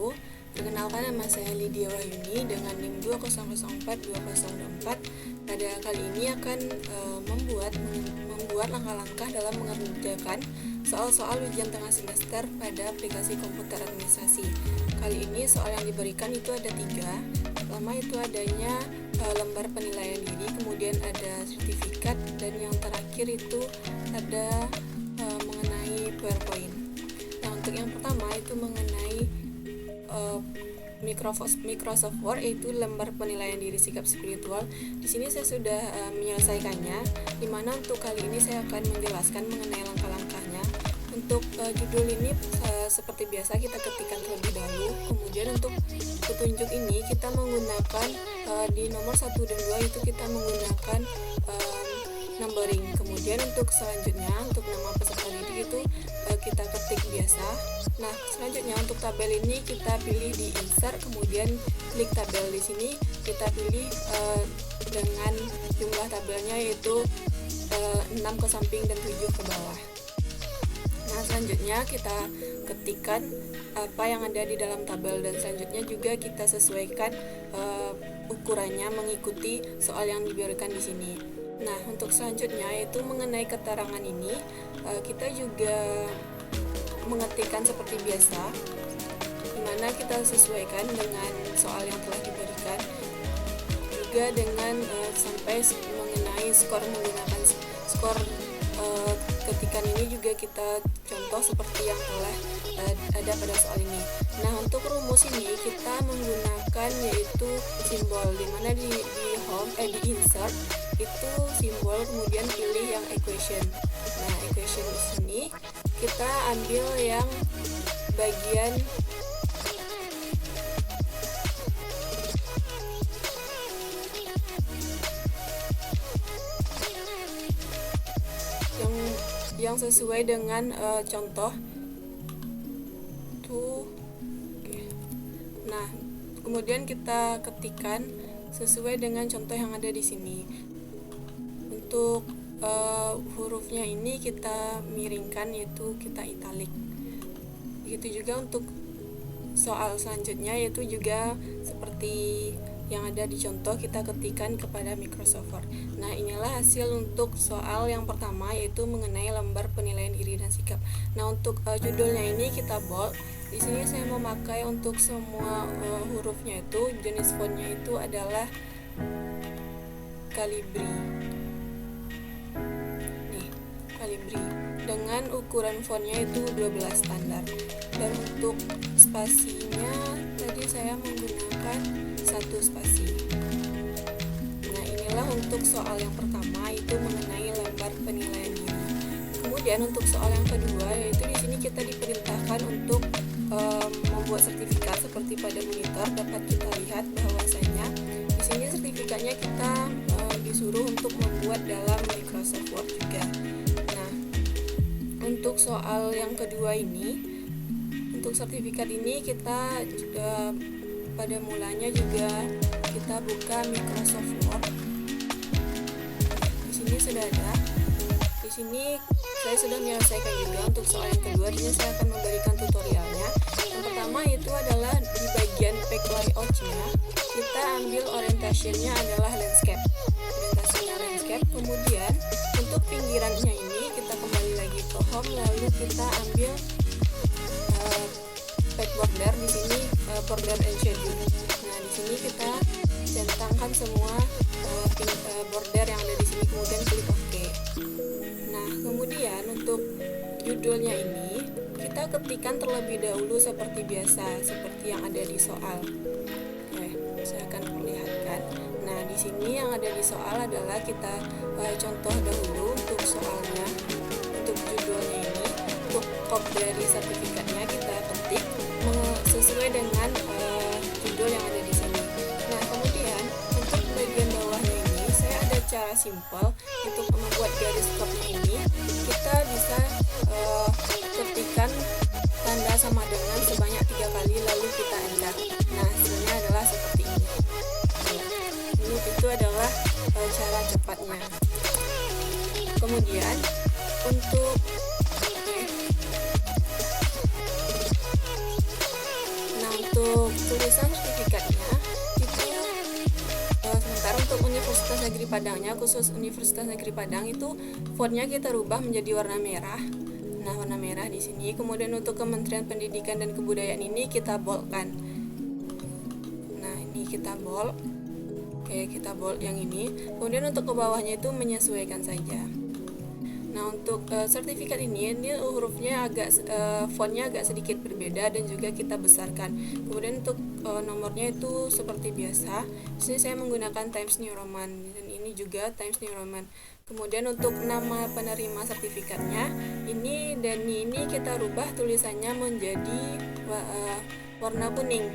wabarakatuh. Perkenalkan, nama saya Lydia Wahyuni dengan NIM 2004204. Pada kali ini akan membuat langkah-langkah dalam mengerjakan soal-soal ujian tengah semester pada aplikasi komputer administrasi. Kali ini soal yang diberikan itu ada 3. Pertama itu adanya lembar penilaian diri, kemudian ada sertifikat, dan yang terakhir itu ada mengenai PowerPoint. Nah, untuk yang pertama itu mengenai Microsoft Word, yaitu lembar penilaian diri sikap spiritual. Di sini saya sudah menyelesaikannya, dimana untuk kali ini saya akan menjelaskan mengenai langkah-langkahnya. Untuk judul ini seperti biasa kita ketikkan terlebih dahulu, kemudian untuk petunjuk ini kita menggunakan di nomor 1 dan 2 itu kita menggunakan numbering. Kemudian untuk selanjutnya untuk nama peserta didik itu kita ketik biasa. Nah, selanjutnya untuk tabel ini kita pilih di insert, kemudian klik tabel. Di sini kita pilih dengan jumlah tabelnya yaitu 6 ke samping dan 7 ke bawah. Nah, selanjutnya kita ketikkan apa yang ada di dalam tabel, dan selanjutnya juga kita sesuaikan ukurannya mengikuti soal yang diberikan di sini. Nah, untuk selanjutnya yaitu mengenai keterangan ini, kita juga mengetikkan seperti biasa, dimana kita sesuaikan dengan soal yang telah diberikan, juga dengan sampai mengenai skor, menggunakan skor ketikan ini juga kita contoh seperti yang telah ada pada soal ini. Nah, untuk rumus ini kita menggunakan yaitu simbol, dimana di insert itu simbol, kemudian pilih yang equation. Nah, equation di sini kita ambil yang bagian yang sesuai dengan contoh tuh. Nah, kemudian kita ketikkan sesuai dengan contoh yang ada di sini. Untuk hurufnya ini kita miringkan, yaitu kita italik. Begitu juga untuk soal selanjutnya, yaitu juga seperti yang ada di contoh, kita ketikkan kepada Microsoft Word. Nah, inilah hasil untuk soal yang pertama, yaitu mengenai lembar penilaian diri dan sikap. Nah, untuk judulnya ini kita bold. Di sini saya memakai untuk semua hurufnya itu, jenis fontnya itu adalah Calibri. Nih, Calibri. Dengan ukuran fontnya itu 12 standar. Dan untuk spasinya tadi saya menggunakan 1 spasi. Nah, inilah untuk soal yang pertama, itu mengenai lembar penilaian diri. Kemudian untuk soal yang kedua, yaitu di sini kita diperintahkan untuk membuat sertifikat seperti pada monitor. Dapat kita lihat bahwasanya di sini sertifikatnya kita disuruh untuk membuat dalam Microsoft Word juga. Nah, untuk soal yang kedua ini, untuk sertifikat ini kita pada mulanya juga kita buka Microsoft Word. Di sini sudah ada. Di sini saya sudah menyelesaikan juga untuk soal yang kedua. Di sini saya akan memberikan tutorialnya. Yang pertama itu adalah di bagian pack layout-nya, kita ambil orientationnya adalah landscape. Orientasinya landscape. Kemudian untuk pinggirannya ini kita kembali lagi ke home, lalu kita ambil pack border. Di sini border and schedule. Nah, di sini kita centangkan semua border yang ada di sini, kemudian klik OK. Nah, kemudian untuk judulnya ini kita ketikkan terlebih dahulu seperti biasa, seperti yang ada di soal. Oke, saya akan perlihatkan. Nah, di sini yang ada di soal adalah kita contoh dahulu untuk soalnya. Untuk judulnya ini, untuk kop dari sertifikatnya kita ketik sesuai dengan judul yang ada di sini. Nah, kemudian untuk bagian bawahnya ini saya ada cara simpel untuk membuat garis kopnya ini. Kita bisa ketikkan tanda sama dengan sebanyak 3 kali, lalu kita enter. Nah, hasilnya adalah seperti ini. Itu adalah cara cepatnya. Kemudian untuk untuk tulisan sertifikatnya itu sementara untuk Universitas Negeri Padangnya, khusus Universitas Negeri Padang itu fontnya kita rubah menjadi warna merah. Nah, warna merah di sini. Kemudian untuk Kementerian Pendidikan dan Kebudayaan ini kita boldkan. Nah, ini kita bold. Oke, kita bold yang ini. Kemudian untuk ke bawahnya itu menyesuaikan saja. Nah, untuk sertifikat ini hurufnya fontnya agak sedikit berbeda dan juga kita besarkan. Kemudian untuk nomornya itu seperti biasa. Di sini saya menggunakan Times New Roman dan ini juga Times New Roman. Kemudian untuk nama penerima sertifikatnya ini Dani ini kita rubah tulisannya menjadi warna kuning.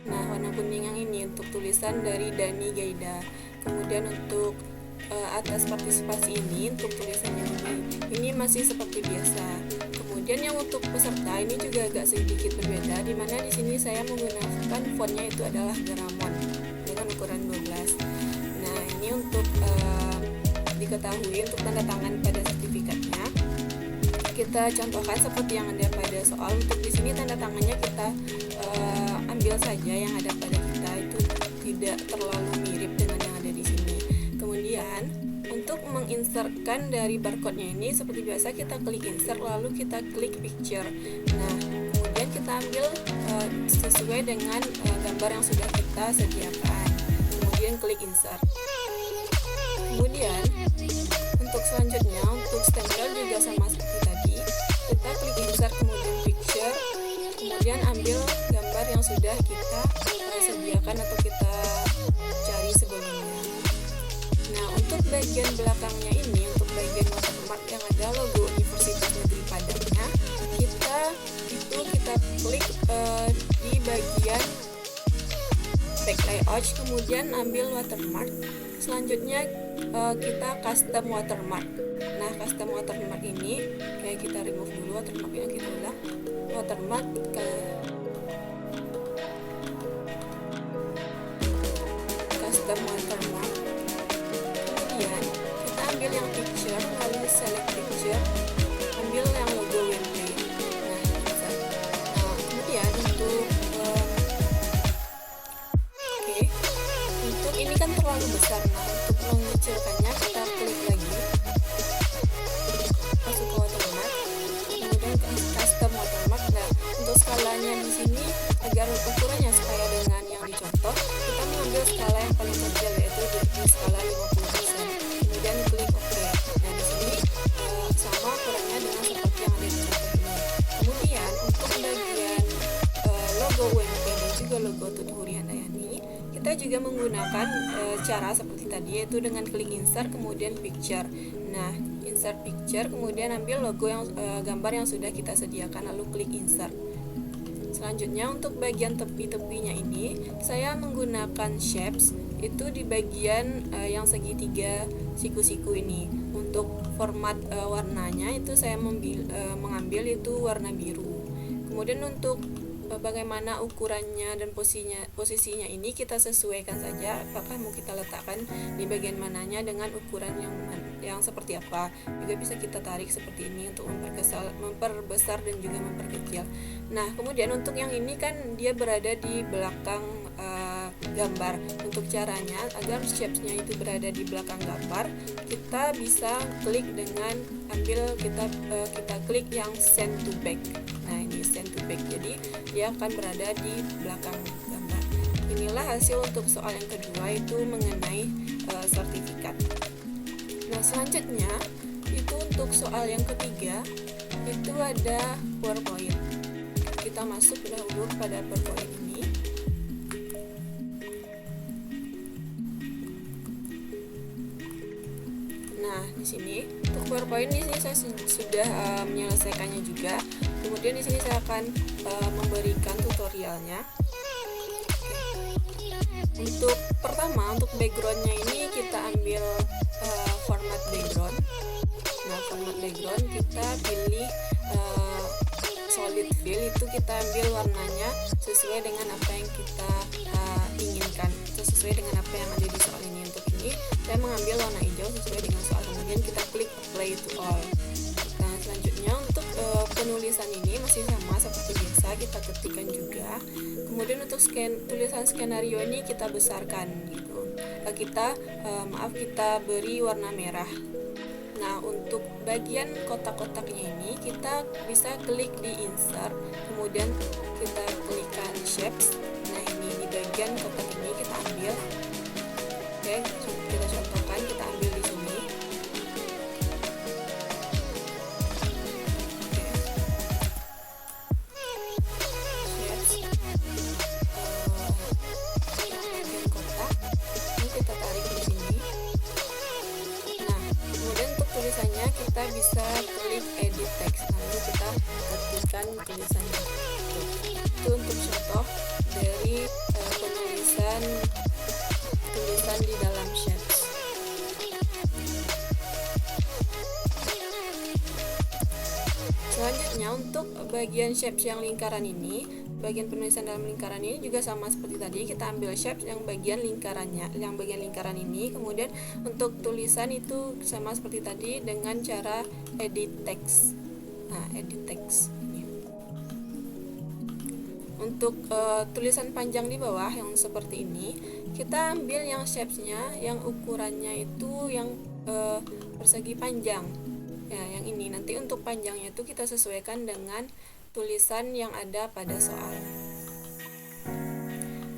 Nah, warna kuning yang ini untuk tulisan dari Dani Gaida. Kemudian untuk atas partisipasi ini untuk tulisannya ini masih seperti biasa. Kemudian yang untuk peserta ini juga agak sedikit berbeda, di mana di sini saya menggunakan fontnya itu adalah Garamond dengan ukuran 12. Nah, ini untuk diketahui untuk tanda tangan pada sertifikatnya. Kita contohkan seperti yang ada pada soal. Untuk di sini tanda tangannya kita ambil saja yang ada pada kita, itu tidak terlalu mirip dengan yang ada di sini. Kemudian untuk menginsertkan dari barcode-nya ini seperti biasa kita klik insert lalu kita klik picture. Nah, kemudian kita ambil sesuai dengan gambar yang sudah kita sediakan. Kemudian klik insert. Kemudian untuk selanjutnya untuk stempel juga sama seperti tadi. Kita klik insert kemudian picture. Kemudian ambil gambar yang sudah kita sediakan atau kita cari sebelumnya. Nah, untuk bagian belakangnya ini, untuk bagian watermark yang ada logo Universitas Negeri Padangnya, kita klik di bagian back layout, kemudian ambil watermark. Selanjutnya kita custom watermark. Nah, custom watermark ini kayak kita remove dulu watermarknya, kita ulang watermark custom watermark. Kemudian kita ambil yang picture, lalu select picture, ambil yang logo WP. Nah, kemudian untuk untuk ini kan terlalu besar. Nah, untuk mengecilkannya kita klik lagi, masuk ke watermark, kemudian ke custom watermark. Nah, untuk skalanya di sini agar ukurannya supaya dengan yang dicontoh, kita mengambil skala yang paling kecil yaitu di skala 50%. Kemudian klik OK. Nah, di sini sama ukurannya dengan seperti yang ada di contoh ini. Kemudian untuk bagian logo UMP dan juga logo Tuturi Handayani, kita juga menggunakan cara seperti tadi, yaitu dengan klik insert kemudian picture. Nah, insert picture kemudian ambil logo yang gambar yang sudah kita sediakan lalu klik insert. Selanjutnya untuk bagian tepi-tepinya ini saya menggunakan shapes, itu di bagian yang segitiga siku-siku ini. Untuk format warnanya itu saya mengambil itu warna biru. Kemudian untuk bagaimana ukurannya dan posisinya ini kita sesuaikan saja, apakah mau kita letakkan di bagian mananya dengan ukuran yang seperti apa. Juga bisa kita tarik seperti ini untuk memperbesar dan juga memperkecil. Nah, kemudian untuk yang ini kan dia berada di belakang gambar. Untuk caranya agar shapes-nya itu berada di belakang gambar, kita bisa klik dengan kita klik yang send to back. Nah, ini send to back, jadi dia akan berada di belakang gambar. Inilah hasil untuk soal yang kedua, itu mengenai sertifikat. Nah, selanjutnya itu untuk soal yang ketiga, itu ada PowerPoint. Kita masuk dahulu pada PowerPoint ini. Nah, di sini untuk PowerPoint di sini saya sudah menyelesaikannya juga. Kemudian di sini saya akan memberikan tutorialnya. Untuk pertama, untuk backgroundnya ini kita ambil format background. Nah, format background kita pilih solid fill, itu kita ambil warnanya sesuai dengan apa yang kita inginkan, sesuai dengan apa yang ada di soal ini. Untuk ini saya mengambil warna hijau sesuai dengan soal, kemudian kita klik apply to all. Nah, Selanjutnya untuk penulisan ini masih sama seperti biasa, kita ketikkan juga. Kemudian untuk tulisan skenario ini kita besarkan gitu. Kita beri warna merah. Nah, untuk bagian kotak-kotaknya ini kita bisa klik di insert, kemudian kita klikkan shapes. Nah, ini di bagian kotak ini kita ambil. Oke, kita contohkan, kita ambil di sini. Tulisannya kita bisa klik edit text, lalu kita ketikkan tulisannya. Itu untuk contoh dari tulisan di dalam shapes. Selanjutnya untuk bagian shapes yang lingkaran ini, bagian penulisan dalam lingkaran ini juga sama seperti tadi, kita ambil shapes yang bagian lingkaran ini, kemudian untuk tulisan itu sama seperti tadi dengan cara edit text. Nah, edit text ini. Untuk tulisan panjang di bawah yang seperti ini, kita ambil yang shapesnya yang ukurannya itu yang persegi panjang. Ya, yang ini nanti untuk panjangnya itu kita sesuaikan dengan tulisan yang ada pada soal.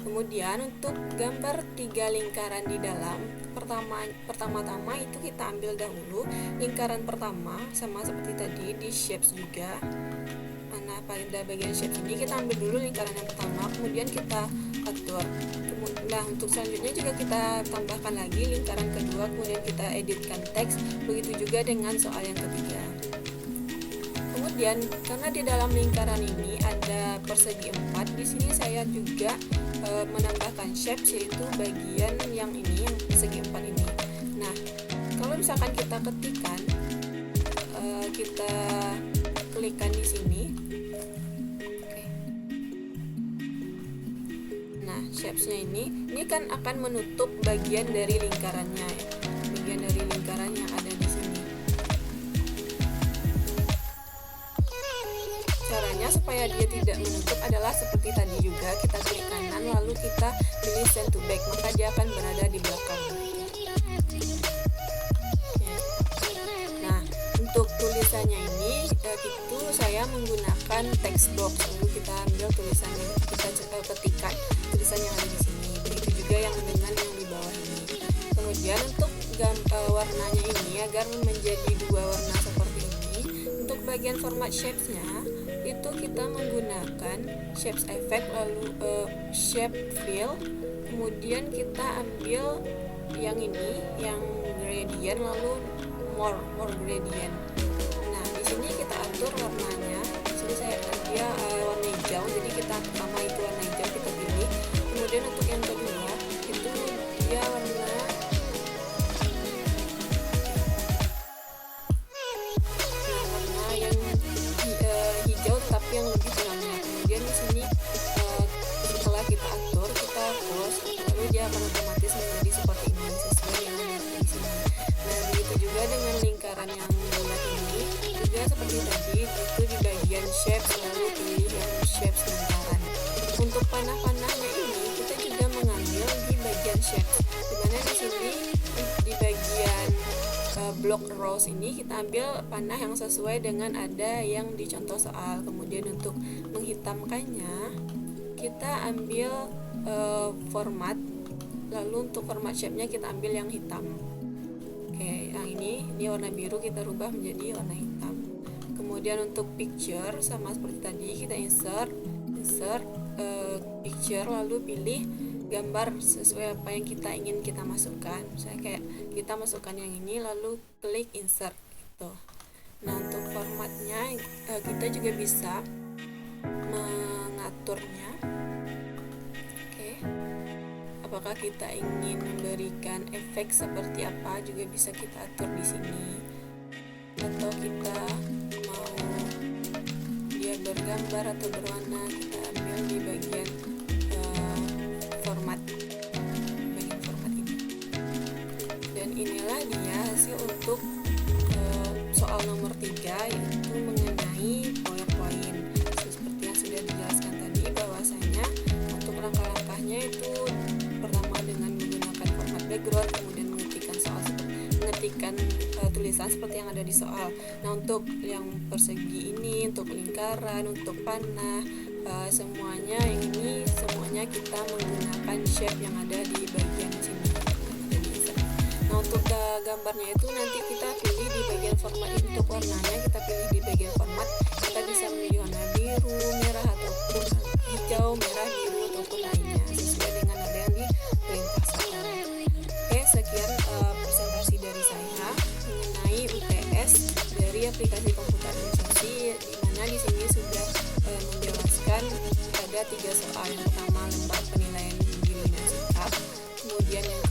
Kemudian untuk gambar 3 lingkaran di dalam, pertama-tama itu kita ambil dahulu lingkaran pertama sama seperti tadi di shapes juga. Nah, pada bagian shapes ini kita ambil dulu lingkaran yang pertama, kemudian kita atur. Nah, untuk selanjutnya juga kita tambahkan lagi lingkaran kedua, kemudian kita editkan teks. Begitu juga dengan soal yang ketiga. Kemudian karena di dalam lingkaran ini ada persegi 4, di sini saya juga menambahkan shapes, yaitu bagian yang ini, yang persegi 4 ini. Nah, kalau misalkan kita ketikkan, kita klikkan di sini. Oke. Nah, shapesnya ini kan akan menutup bagian dari lingkarannya, bagian dari lingkaran yang ada di sini. Caranya supaya dia tidak menutup adalah seperti tadi juga, kita klik kanan lalu kita pilih send to back, maka dia akan berada di belakang. Nah, untuk tulisannya ini itu saya menggunakan text box, lalu kita ambil tulisannya, kita ketikkan tulisan yang ada di sini. Begitu juga yang dengan yang di bawah ini. Kemudian untuk warnanya ini agar menjadi 2 warna seperti ini, untuk bagian format shapes-nya itu kita menggunakan shapes effect, lalu shape fill, kemudian kita ambil yang ini, yang gradient, lalu more gradient. Nah, di sini kita atur warnanya. Di sini dia warna hijau, jadi kita pertama itu warna hijau kita pilih. Kemudian untuk yang kedua itu dia warna tapi yang lebih terangnya. Kemudian di sini setelah kita atur, kita close, lalu dia akan otomatis menjadi seperti ini sesuai yang ada di sini. Nah, begitu juga dengan lingkaran yang bulat ini, juga seperti tadi, itu di bagian shapes, lalu pilih yang shapes lingkaran. Untuk panah-panahnya ini kita juga mengambil di bagian shapes, dimana di sini di bagian block rows ini kita ambil panah yang sesuai dengan ada yang di contoh soal. Kemudian untuk menghitamkannya kita ambil format, lalu untuk format shape-nya kita ambil yang hitam. Oke, yang ini warna biru kita rubah menjadi warna hitam. Kemudian untuk picture sama seperti tadi, kita insert picture, lalu pilih gambar sesuai apa yang kita ingin kita masukkan. Misalnya kayak kita masukkan yang ini, lalu klik insert gitu. Nah, untuk formatnya kita juga bisa mengaturnya. Oke. Apakah kita ingin memberikan efek seperti apa juga bisa kita atur di sini. Atau kita mau dia bergambar atau berwarna, kita ambil di bagian format ini. Dan inilah dia hasil untuk soal nomor 3. ketiga yaitu mengenai PowerPoint. Seperti yang sudah dijelaskan tadi, bahwasanya untuk langkah-langkahnya itu pertama dengan menggunakan format background, kemudian mengetikkan tulisan seperti yang ada di soal. Nah, untuk yang persegi ini, untuk lingkaran, untuk panah, semuanya kita menggunakan shape yang ada di bagian sini yang ada di insert. Nah, untuk gambarnya itu nanti kita pilih di bagian format. Untuk warnanya kita pilih di bagian format. Kita bisa memilih warna biru, merah, ataupun hijau, merah, biru, ataupun lainnya sesuai dengan ada yang di perintah soal. Oke, sekian presentasi dari saya mengenai UTS dari aplikasi komputerisasi, di mana di sini sudah menjelaskan ada 3 soal. Yang pertama lembar penilaian diri dan sikap, kemudian yang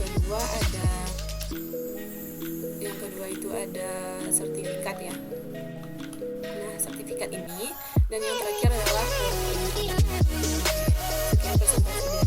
kedua itu ada sertifikat ya. Nah, sertifikat ini, dan yang terakhir adalah sekian presentasi